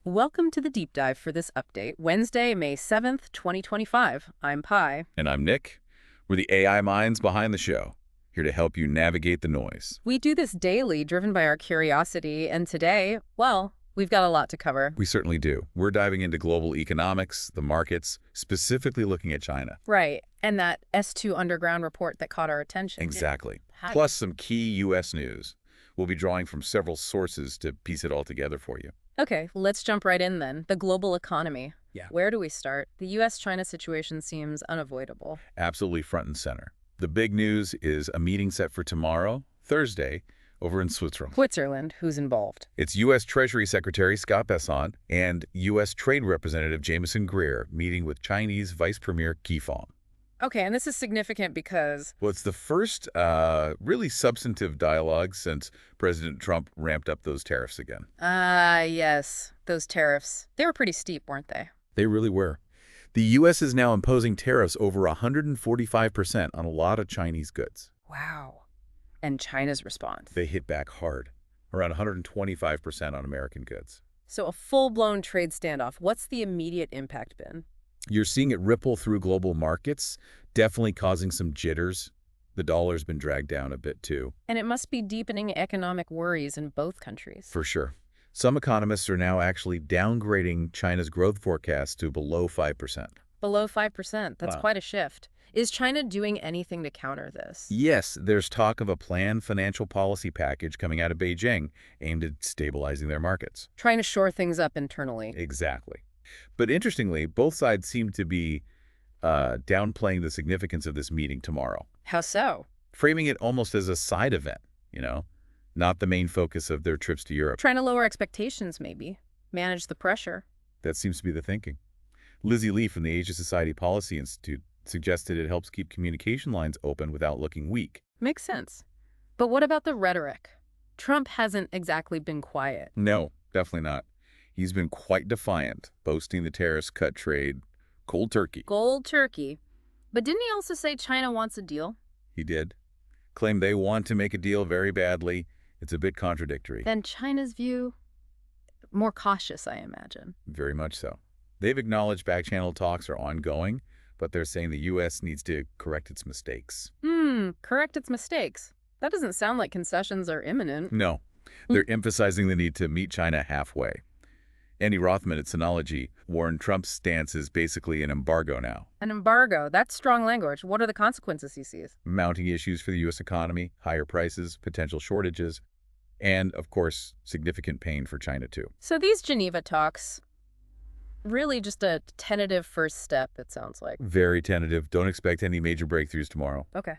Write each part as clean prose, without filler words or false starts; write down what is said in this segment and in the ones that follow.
Welcome to the deep dive for this update, Wednesday, May 7th, 2025. I'm Pi. And I'm Nick. We're the AI minds behind the show, here to help you navigate the noise. We do this daily, driven by our curiosity, and today, well, we've got a lot to cover. We certainly do. We're diving into global economics, the markets, specifically looking at China. Right, and that S2 Underground report that caught our attention. Exactly. Hi. Plus some key U.S. news. We'll be drawing from several sources to piece it all together for you. Okay, let's jump right in then. The global economy. Yeah. Where do we start? The U.S.-China situation seems unavoidable. Absolutely front and center. The big news is a meeting set for tomorrow, Thursday, over in Switzerland. Switzerland, who's involved? It's U.S. Treasury Secretary Scott Bessent and U.S. Trade Representative Jameson Greer meeting with Chinese Vice Premier Qi Feng. Okay, and this is significant because... Well, it's the first really substantive dialogue since President Trump ramped up those tariffs again. Yes, those tariffs. They were pretty steep, weren't they? They really were. The U.S. is now imposing tariffs over 145% on a lot of Chinese goods. Wow. And China's response. They hit back hard, around 125% on American goods. So a full-blown trade standoff. What's the immediate impact been? You're seeing it ripple through global markets, definitely causing some jitters. The dollar's been dragged down a bit, too. And it must be deepening economic worries in both countries. For sure. Some economists are now actually downgrading China's growth forecast to below 5%. Below 5%. That's Wow. quite a shift. Is China doing anything to counter this? Yes, there's talk of a planned financial policy package coming out of Beijing aimed at stabilizing their markets. Trying to shore things up internally. Exactly. But interestingly, both sides seem to be downplaying the significance of this meeting tomorrow, How so? framing it almost as a side event, not the main focus of their trips to Europe. Trying to lower expectations, maybe. Manage the pressure. That seems to be the thinking. Lizzie Lee from the Asia Society Policy Institute suggested it helps keep communication lines open without looking weak. Makes sense. But what about the rhetoric? Trump hasn't exactly been quiet. No, definitely not. He's been quite defiant, boasting the tariffs cut trade cold turkey. Gold turkey. But didn't he also say China wants a deal? He did. Claimed they want to make a deal very badly. It's a bit contradictory. Then China's view, more cautious, I imagine. Very much so. They've acknowledged back-channel talks are ongoing, but they're saying the U.S. needs to correct its mistakes. Correct its mistakes. That doesn't sound like concessions are imminent. No, they're emphasizing the need to meet China halfway. Andy Rothman at Synology warned Trump's stance is basically an embargo now. An embargo, that's strong language. What are the consequences he sees? Mounting issues for the U.S. economy, higher prices, potential shortages, and, of course, significant pain for China, too. So these Geneva talks, really just a tentative first step, it sounds like. Very tentative. Don't expect any major breakthroughs tomorrow. Okay.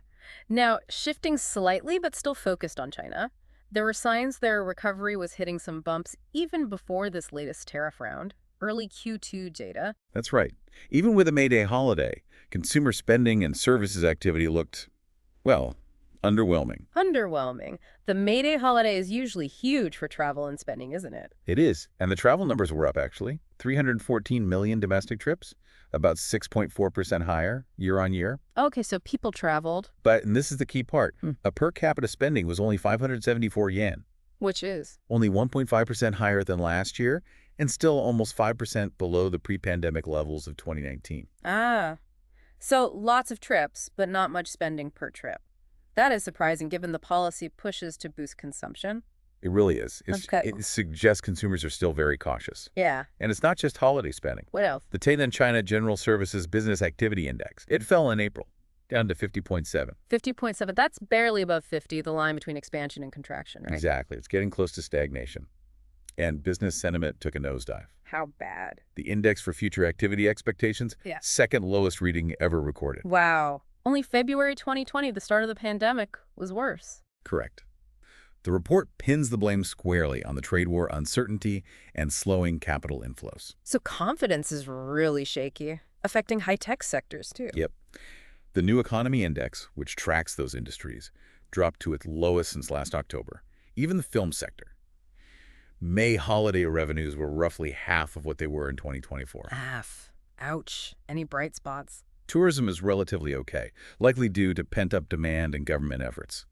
Now, shifting slightly but still focused on China, there were signs their recovery was hitting some bumps even before this latest tariff round. Early Q2 data. That's right. Even with a May Day holiday, consumer spending and services activity looked, well, underwhelming. Underwhelming. The May Day holiday is usually huge for travel and spending, isn't it? It is. And the travel numbers were up, actually. 314 million domestic trips, about 6.4% higher year on year. Okay, so people traveled. But, and this is the key part, a per capita spending was only 574 yen, Which is? only 1.5% higher than last year, and still almost 5% below the pre-pandemic levels of 2019. So lots of trips, but not much spending per trip. That is surprising given the policy pushes to boost consumption. It really is. Okay. It suggests consumers are still very cautious. Yeah. And it's not just holiday spending. What else? The Tainan China General Services Business Activity Index, it fell in April, down to 50.7. 50.7. That's barely above 50, the line between expansion and contraction, right? Exactly. It's getting close to stagnation. And business sentiment took a nosedive. How bad? The index for future activity expectations, Yeah. second lowest reading ever recorded. Wow. Only February 2020, the start of the pandemic, was worse. Correct. The report pins the blame squarely on the trade war uncertainty and slowing capital inflows. So confidence is really shaky, affecting high-tech sectors, too. Yep. The New Economy Index, which tracks those industries, dropped to its lowest since last October. Even the film sector. May holiday revenues were roughly half of what they were in 2024. Half. Ouch. Any bright spots? Tourism is relatively okay, likely due to pent-up demand and government efforts.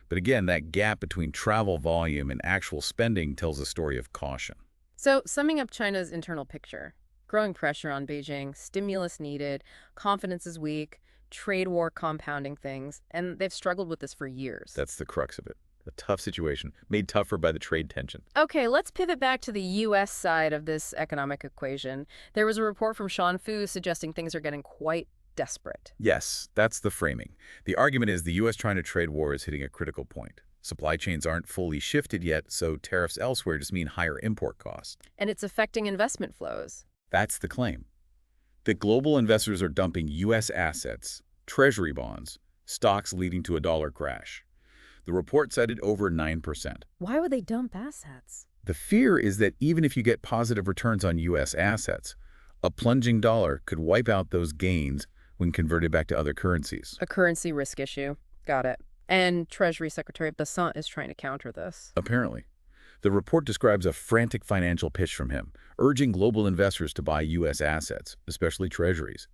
But again, that gap between travel volume and actual spending tells a story of caution. So, summing up China's internal picture, growing pressure on Beijing, stimulus needed, confidence is weak, trade war compounding things, and they've struggled with this for years. That's the crux of it. A tough situation, made tougher by the trade tension. Okay, let's pivot back to the U.S. side of this economic equation. There was a report from Sean Fu suggesting things are getting quite desperate. Yes, that's the framing. The argument is the U.S.-China trade war is hitting a critical point. Supply chains aren't fully shifted yet, so tariffs elsewhere just mean higher import costs. And it's affecting investment flows. That's the claim. That global investors are dumping U.S. assets, treasury bonds, stocks leading to a dollar crash. The report cited over 9%. Why would they dump assets? The fear is that even if you get positive returns on U.S. assets, a plunging dollar could wipe out those gains when converted back to other currencies. A currency risk issue. Got it. And Treasury Secretary Besant is trying to counter this. Apparently. The report describes a frantic financial pitch from him, urging global investors to buy U.S. assets, especially treasuries.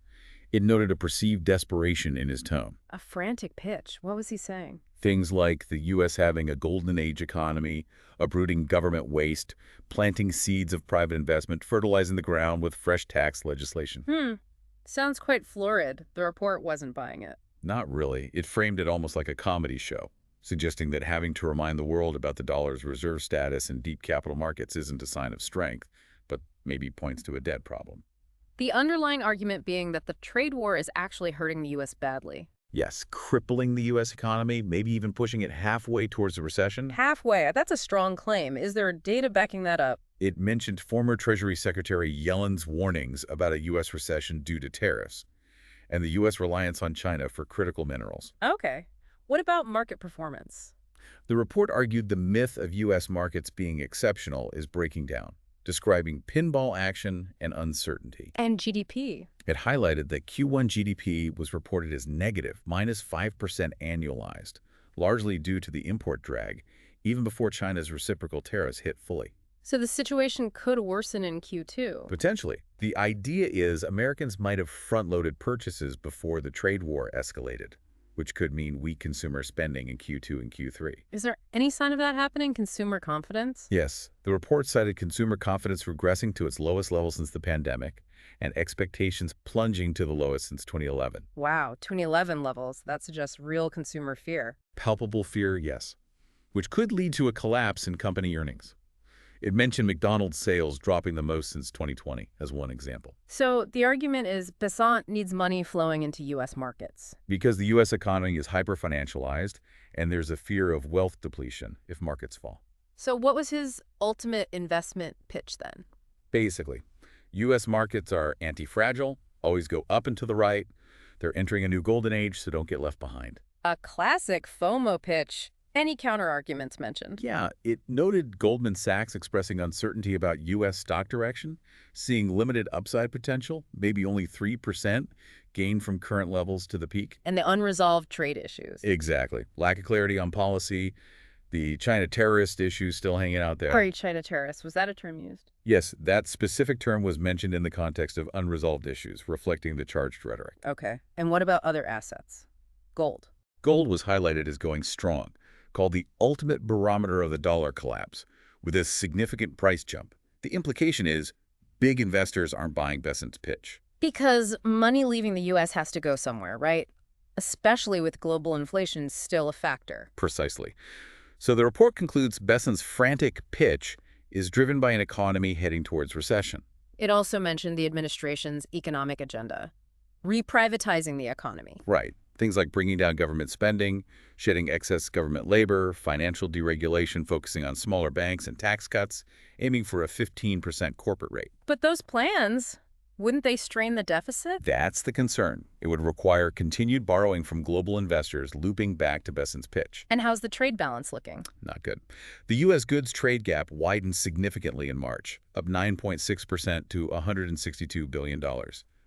It noted a perceived desperation in his tone. A frantic pitch. What was he saying? Things like the U.S. having a golden age economy, uprooting government waste, planting seeds of private investment, fertilizing the ground with fresh tax legislation. Sounds quite florid. The report wasn't buying it. Not really. It framed it almost like a comedy show, suggesting that having to remind the world about the dollar's reserve status in deep capital markets isn't a sign of strength, but maybe points to a debt problem. The underlying argument being that the trade war is actually hurting the U.S. badly. Yes, crippling the U.S. economy, maybe even pushing it halfway towards a recession. Halfway. That's a strong claim. Is there data backing that up? It mentioned former Treasury Secretary Yellen's warnings about a U.S. recession due to tariffs and the U.S. reliance on China for critical minerals. Okay. What about market performance? The report argued the myth of U.S. markets being exceptional is breaking down, describing pinball action and uncertainty. And GDP. It highlighted that Q1 GDP was reported as negative, -5% annualized, largely due to the import drag, even before China's reciprocal tariffs hit fully. So the situation could worsen in Q2. Potentially. The idea is Americans might have front-loaded purchases before the trade war escalated, which could mean weak consumer spending in Q2 and Q3. Is there any sign of that happening? Consumer confidence? Yes, the report cited consumer confidence regressing to its lowest level since the pandemic and expectations plunging to the lowest since 2011. Wow, 2011 levels. That suggests real consumer fear. Palpable fear, yes, which could lead to a collapse in company earnings. It mentioned McDonald's sales dropping the most since 2020 as one example. So the argument is Besant needs money flowing into U.S. markets. Because the U.S. economy is hyper-financialized and there's a fear of wealth depletion if markets fall. So what was his ultimate investment pitch then? Basically, U.S. markets are anti-fragile, always go up and to the right. They're entering a new golden age, so don't get left behind. A classic FOMO pitch. Any counter-arguments mentioned? Yeah, it noted Goldman Sachs expressing uncertainty about U.S. stock direction, seeing limited upside potential, maybe only 3% gain from current levels to the peak. And the unresolved trade issues. Exactly. Lack of clarity on policy, the China terrorist issue still hanging out there. Sorry, China terrorist. Was that a term used? Yes, that specific term was mentioned in the context of unresolved issues, reflecting the charged rhetoric. Okay. And what about other assets? Gold. Gold was highlighted as going strong, called the ultimate barometer of the dollar collapse, with a significant price jump. The implication is big investors aren't buying Besant's pitch. Because money leaving the U.S. has to go somewhere, right? Especially with global inflation still a factor. Precisely. So the report concludes Besant's frantic pitch is driven by an economy heading towards recession. It also mentioned the administration's economic agenda, reprivatizing the economy. Right. Things like bringing down government spending, shedding excess government labor, financial deregulation focusing on smaller banks and tax cuts, aiming for a 15% corporate rate. But those plans, wouldn't they strain the deficit? That's the concern. It would require continued borrowing from global investors, looping back to Besant's pitch. And how's the trade balance looking? Not good. The U.S. goods trade gap widened significantly in March, up 9.6% to $162 billion,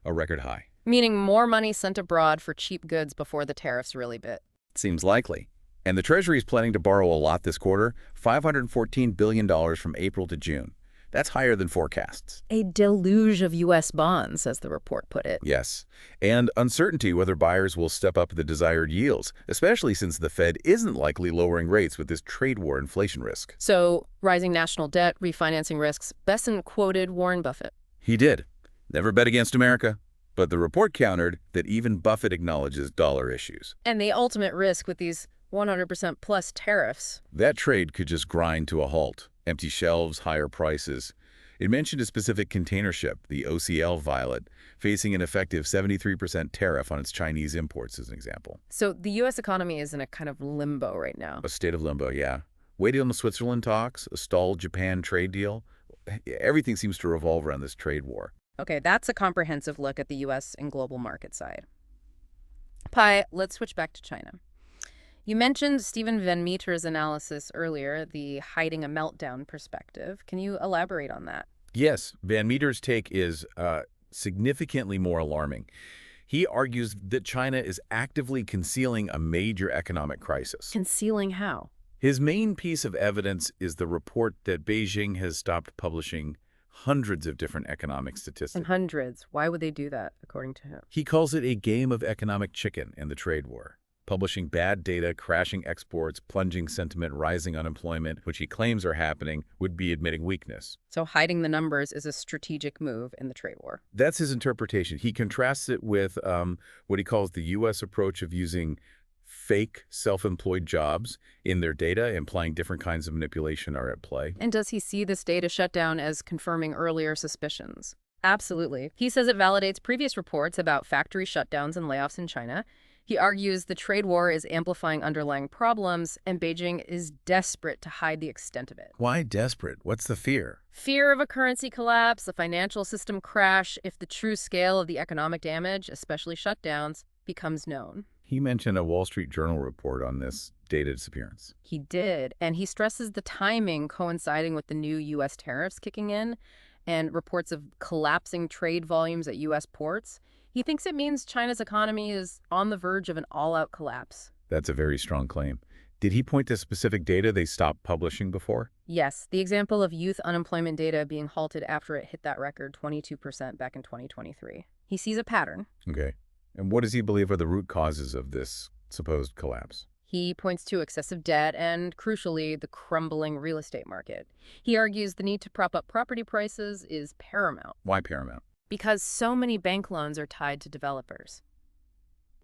a record high. Meaning more money sent abroad for cheap goods before the tariffs really bit. Seems likely. And the Treasury is planning to borrow a lot this quarter, $514 billion from April to June, That's higher than forecasts. A deluge of U.S. bonds, as the report put it. Yes, and uncertainty whether buyers will step up the desired yields, especially since the Fed isn't likely lowering rates with this trade war inflation risk. So, rising national debt, refinancing risks. Bessent quoted Warren Buffett. He did. Never bet against America. But the report countered that even Buffett acknowledges dollar issues. And the ultimate risk with these 100% plus tariffs. That trade could just grind to a halt. Empty shelves, higher prices. It mentioned a specific container ship, the OCL Violet, facing an effective 73% tariff on its Chinese imports, as an example. So the U.S. economy is in a kind of limbo right now. A state of limbo, yeah. Waiting on the Switzerland talks, a stalled Japan trade deal. Everything seems to revolve around this trade war. Okay, that's a comprehensive look at the U.S. and global market side. Pi, let's switch back to China. You mentioned Stephen Van Meter's analysis earlier, the hiding a meltdown perspective. Can you elaborate on that? Yes, Van Meter's take is significantly more alarming. He argues that China is actively concealing a major economic crisis. Concealing how? His main piece of evidence is the report that Beijing has stopped publishing hundreds of different economic statistics. And hundreds. Why would they do that, according to him? He calls it a game of economic chicken in the trade war, publishing bad data, crashing exports, plunging sentiment, rising unemployment, which he claims are happening, would be admitting weakness. So hiding the numbers is a strategic move in the trade war. That's his interpretation. He contrasts it with what he calls the U.S. approach of using fake self-employed jobs in their data, implying different kinds of manipulation are at play. And does he see this data shutdown as confirming earlier suspicions? Absolutely. He says it validates previous reports about factory shutdowns and layoffs in China. He argues the trade war is amplifying underlying problems, and Beijing is desperate to hide the extent of it. Why desperate? What's the fear? Fear of a currency collapse, a financial system crash, if the true scale of the economic damage, especially shutdowns, becomes known. He mentioned a Wall Street Journal report on this data disappearance. He did, and he stresses the timing coinciding with the new U.S. tariffs kicking in and reports of collapsing trade volumes at U.S. ports. He thinks it means China's economy is on the verge of an all-out collapse. That's a very strong claim. Did he point to specific data they stopped publishing before? Yes, the example of youth unemployment data being halted after it hit that record 22% back in 2023. He sees a pattern. Okay. And what does he believe are the root causes of this supposed collapse? He points to excessive debt and, crucially, the crumbling real estate market. He argues the need to prop up property prices is paramount. Why paramount? Because so many bank loans are tied to developers.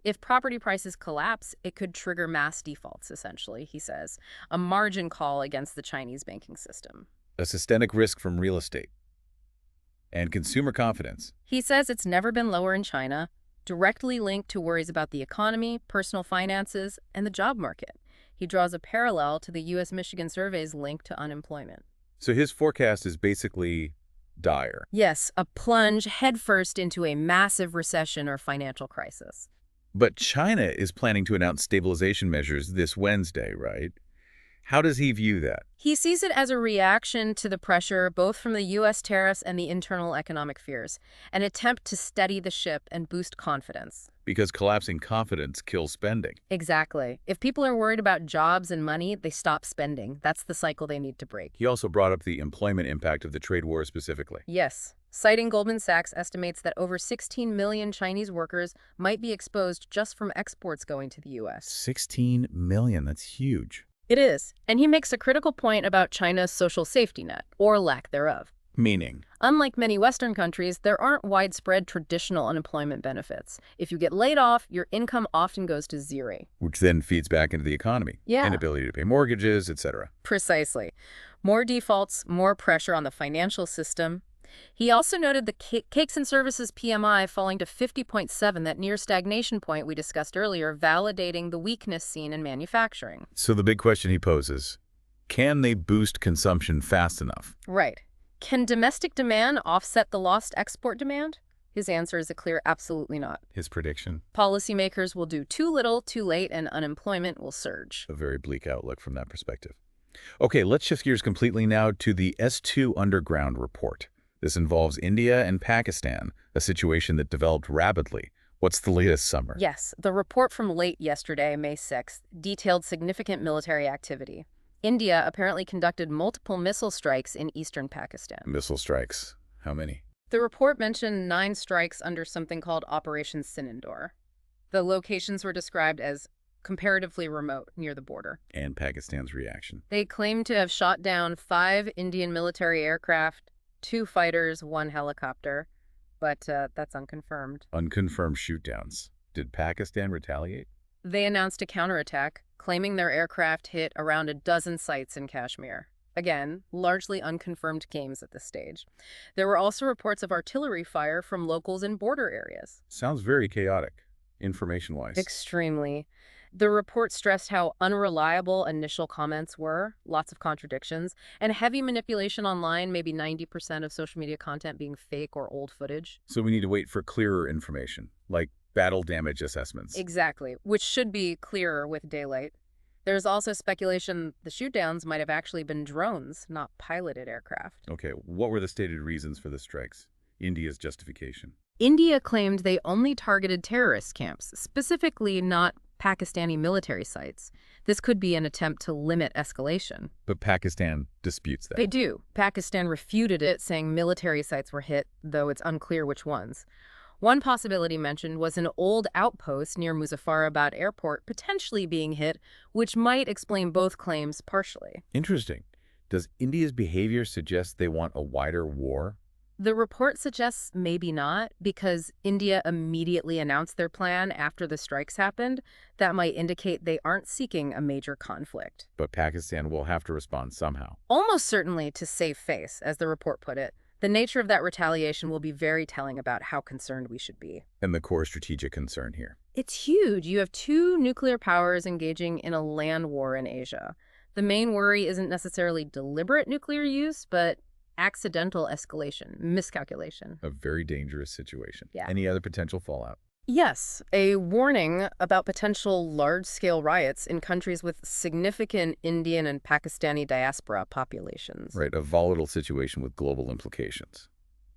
If property prices collapse, it could trigger mass defaults, essentially, he says, a margin call against the Chinese banking system. A systemic risk from real estate and consumer confidence. He says it's never been lower in China, directly linked to worries about the economy, personal finances, and the job market. He draws a parallel to the U.S. Michigan survey's link to unemployment. So his forecast is basically dire. Yes, a plunge headfirst into a massive recession or financial crisis. But China is planning to announce stabilization measures this Wednesday, right? How does he view that? He sees it as a reaction to the pressure both from the U.S. tariffs and the internal economic fears, an attempt to steady the ship and boost confidence. Because collapsing confidence kills spending. Exactly. If people are worried about jobs and money, they stop spending. That's the cycle they need to break. He also brought up the employment impact of the trade war specifically. Yes. Citing Goldman Sachs estimates that over 16 million Chinese workers might be exposed just from exports going to the U.S. 16 million, that's huge. It is. And he makes a critical point about China's social safety net, or lack thereof. Meaning? Unlike many Western countries, there aren't widespread traditional unemployment benefits. If you get laid off, your income often goes to zero. Which then feeds back into the economy. Yeah. Inability to pay mortgages, etc. Precisely. More defaults, more pressure on the financial system. He also noted the Cakes and Services PMI falling to 50.7, that near stagnation point we discussed earlier, validating the weakness seen in manufacturing. So the big question he poses, can they boost consumption fast enough? Right. Can domestic demand offset the lost export demand? His answer is a clear absolutely not. His prediction? Policymakers will do too little, too late, and unemployment will surge. A very bleak outlook from that perspective. Okay, let's shift gears completely now to the S2 Underground report. This involves India and Pakistan, a situation that developed rapidly. What's the latest summary? Yes, the report from late yesterday, May 6th, detailed significant military activity. India apparently conducted multiple missile strikes in eastern Pakistan. Missile strikes. How many? The report mentioned 9 strikes under something called Operation Sinandor. The locations were described as comparatively remote near the border. And Pakistan's reaction. They claimed to have shot down 5 Indian military aircraft, 2 fighters, 1 helicopter, but that's unconfirmed. Unconfirmed shootdowns. Did Pakistan retaliate? They announced a counterattack, claiming their aircraft hit around a dozen sites in Kashmir. Again, largely unconfirmed claims at this stage. There were also reports of artillery fire from locals in border areas. Sounds very chaotic, information-wise. Extremely. The report stressed how unreliable initial comments were, lots of contradictions, and heavy manipulation online, maybe 90% of social media content being fake or old footage. So we need to wait for clearer information, like battle damage assessments. Exactly, which should be clearer with daylight. There's also speculation the shootdowns might have actually been drones, not piloted aircraft. Okay, what were the stated reasons for the strikes? India's justification. India claimed they only targeted terrorist camps, specifically not Pakistani military sites. This could be an attempt to limit escalation. But Pakistan disputes that. They do. Pakistan refuted it, saying military sites were hit, though it's unclear which ones. One possibility mentioned was an old outpost near Muzaffarabad Airport potentially being hit, which might explain both claims partially. Interesting. Does India's behavior suggest they want a wider war? The report suggests maybe not, because India immediately announced their plan after the strikes happened. That might indicate they aren't seeking a major conflict. But Pakistan will have to respond somehow. Almost certainly to save face, as the report put it. The nature of that retaliation will be very telling about how concerned we should be. And the core strategic concern here. It's huge. You have 2 nuclear powers engaging in a land war in Asia. The main worry isn't necessarily deliberate nuclear use, but accidental escalation, miscalculation. A very dangerous situation. Yeah. Any other potential fallout? Yes, a warning about potential large-scale riots in countries with significant Indian and Pakistani diaspora populations. Right, a volatile situation with global implications.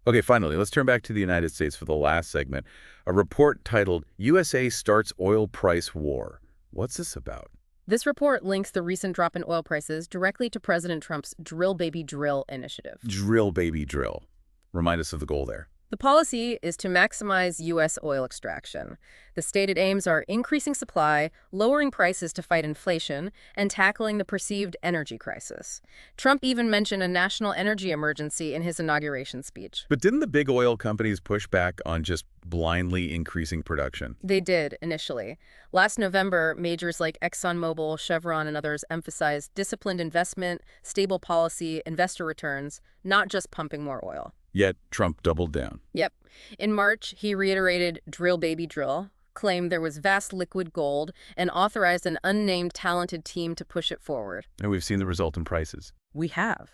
Okay, finally, let's turn back to the United States for the last segment. A report titled, USA Starts Oil Price War. What's this about? This report links the recent drop in oil prices directly to President Trump's Drill Baby Drill initiative. Drill, baby, drill. Remind us of the goal there. The policy is to maximize U.S. oil extraction. The stated aims are increasing supply, lowering prices to fight inflation, and tackling the perceived energy crisis. Trump even mentioned a national energy emergency in his inauguration speech. But didn't the big oil companies push back on just blindly increasing production? They did, initially. Last November, majors like ExxonMobil, Chevron, and others emphasized disciplined investment, stable policy, investor returns, not just pumping more oil. Yet Trump doubled down. Yep. In March, he reiterated Drill Baby Drill, claimed there was vast liquid gold, and authorized an unnamed talented team to push it forward. And we've seen the result in prices. We have.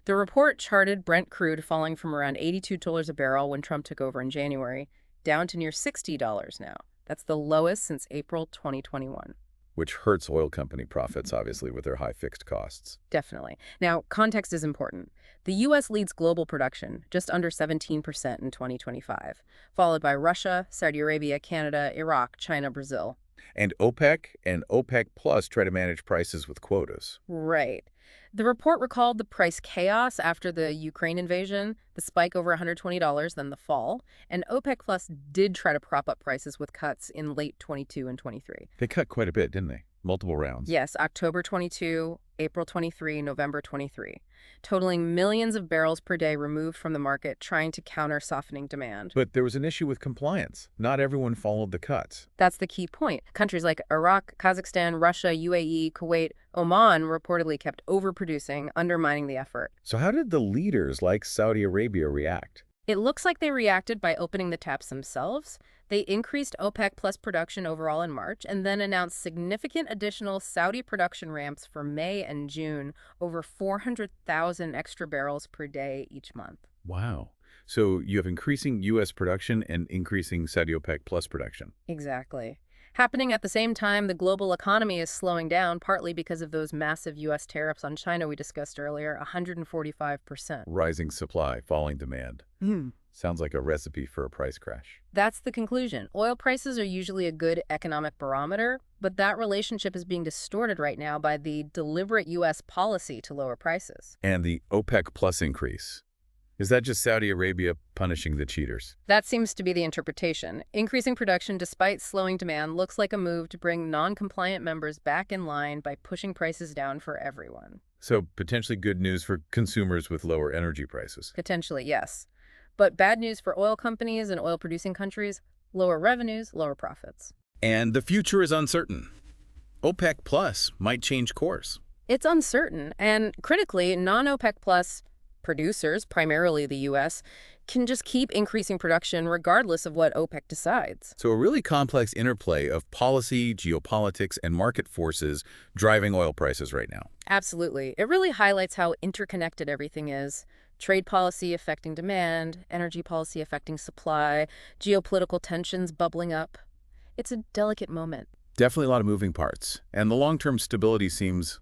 The report charted Brent crude falling from around $82 a barrel when Trump took over in January, down to near $60 now. That's the lowest since April 2021. Which hurts oil company profits, obviously, with their high fixed costs. Definitely. Now, context is important. The U.S. leads global production, just under 17% in 2025, followed by Russia, Saudi Arabia, Canada, Iraq, China, Brazil. And OPEC and OPEC Plus try to manage prices with quotas. Right. The report recalled the price chaos after the Ukraine invasion, the spike over $120, then the fall, and OPEC Plus did try to prop up prices with cuts in late 22 and 23. They cut quite a bit, didn't they? Multiple rounds. Yes, October 22, April 23, November 23, totaling millions of barrels per day removed from the market, trying to counter softening demand. But there was an issue with compliance. Not everyone followed the cuts. That's the key point. Countries like Iraq, Kazakhstan, Russia, UAE, Kuwait, Oman reportedly kept overproducing, undermining the effort. So how did the leaders like Saudi Arabia react? It looks like they reacted by opening the taps themselves. They increased OPEC Plus production overall in March and then announced significant additional Saudi production ramps for May and June, over 400,000 extra barrels per day each month. Wow. So you have increasing U.S. production and increasing Saudi OPEC Plus production. Exactly. Happening at the same time, the global economy is slowing down, partly because of those massive U.S. tariffs on China we discussed earlier, 145%. Rising supply, falling demand. Sounds like a recipe for a price crash. That's the conclusion. Oil prices are usually a good economic barometer, but that relationship is being distorted right now by the deliberate U.S. policy to lower prices. And the OPEC Plus increase. Is that just Saudi Arabia punishing the cheaters? That seems to be the interpretation. Increasing production despite slowing demand looks like a move to bring non-compliant members back in line by pushing prices down for everyone. So potentially good news for consumers with lower energy prices. Potentially, yes. But bad news for oil companies and oil-producing countries: lower revenues, lower profits. And the future is uncertain. OPEC Plus might change course. It's uncertain, and critically, non-OPEC Plus producers, primarily the U.S., can just keep increasing production regardless of what OPEC decides. So a really complex interplay of policy, geopolitics, and market forces driving oil prices right now. Absolutely. It really highlights how interconnected everything is. Trade policy affecting demand, energy policy affecting supply, geopolitical tensions bubbling up. It's a delicate moment. Definitely a lot of moving parts. And the long-term stability seems,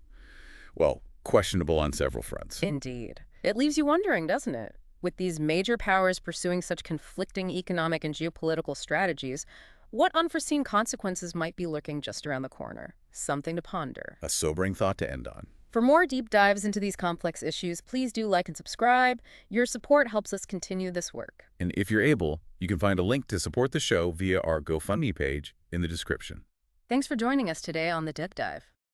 well, questionable on several fronts. Indeed. It leaves you wondering, doesn't it? With these major powers pursuing such conflicting economic and geopolitical strategies, what unforeseen consequences might be lurking just around the corner? Something to ponder. A sobering thought to end on. For more deep dives into these complex issues, please do like and subscribe. Your support helps us continue this work. And if you're able, you can find a link to support the show via our GoFundMe page in the description. Thanks for joining us today on The Deep Dive.